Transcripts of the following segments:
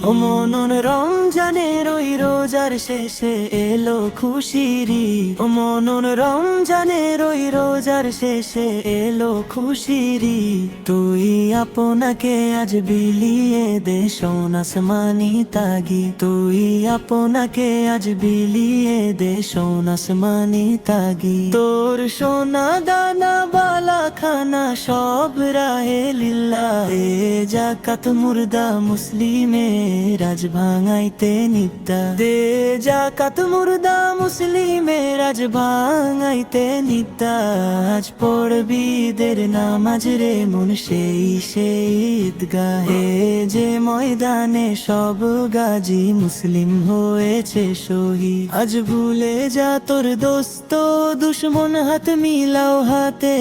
ও মনন রমজানের ওই রোজার শেষে এলো খুশির ঈদ। ও মনন রমজানের ওই রোজার শেষে এলো খুশির ঈদ। তুই আপনাকে আজ বিলিয়ে দে শোন আসমানি তাগি। তুই আপনাকে আজ বিলিয়ে দে শোন আসমানি তাগি। তোর সোনা দানা বালা খানা সব রাহে লিল্লাহ। এ জাকাত মুর্দা মুসলিমের আজ ভাঙাইতে নিদ্দা। দে জাকাত মুর্দা মুসলিমের আজ ভাঙাইতে নিদ্দা। আজ পড়বি ঈদের নামাজ রে মন সেই ঈদগাহে। যে ময়দানে সব গাজী মুসলিম হয়েছে শহীদ। আজ ভুলে যা তোর দোস্ত দুশ্মন হাত মিলাও হাতে।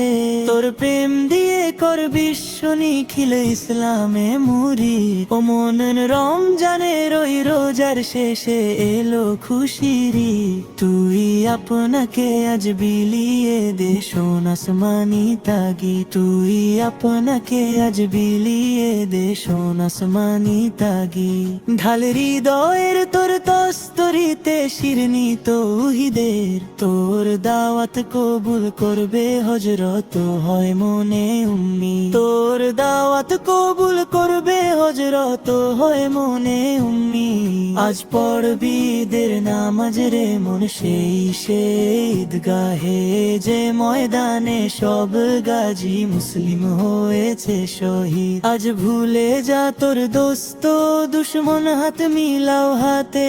তোর প্রেম দিয়ে কর বিশ্ব নিখিল ইসলামে মুরি। ও মনন রমজানের ওই রোজার শেষে এলো খুশির ঈদ। তুই আপনাকে আজ বিলিয়ে দে শোন আসমানি তাগি। তুই আপনাকে আজ বিলিয়ে দে শোন আসমানি তাগি। ঢাল হৃদয়ের তোর তস্তরিতে শিরনি তৌহিদের। তোর দাওয়াত কবুল করবে হজরত হয় মনে উম্মি। তোর দাওয়াত কবুল করবে হজরত হয় মনে উম্মি। আজ পড়বি ঈদের নামাজ রে মন সেই ঈদগাহে। যে ময়দানে সব গাজী মুসলিম হয়েছে শহীদ। আজ ভুলে যা তোর দোস্ত দুশ্মন হাত মিলাও হাতে।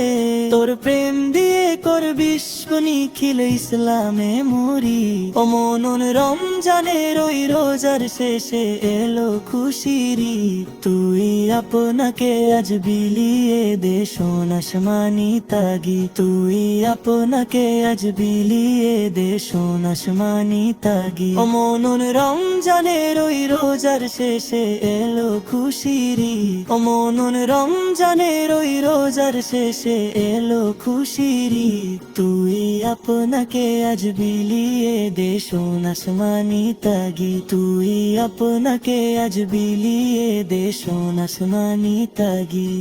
তোর প্রেম দিয়ে কর বিশ্ব নিখিল ইসলামে মুরি। ও মনন রমজানের ওই রোজার শেষে এলো খুশির ঈদ। তুই আপনাকে আজ বিলিয়ে দে শোন আসমানি তাগি। তুই আপনাকে আজ বিলিয়ে দে শোন আসমানি তাগি। ও মনন রমজানের ওই রোজার শেষে এলো খুশির ঈদ। ও মনন রমজানের ওই রোজার শেষে এলো খুশির ঈদ। তুই আপনাকে আজ বিলিয়ে দে শোন আসমানি তাগি। তুই আপনাকে আজ বিলিয়ে দে শোন আসমানি তাগি।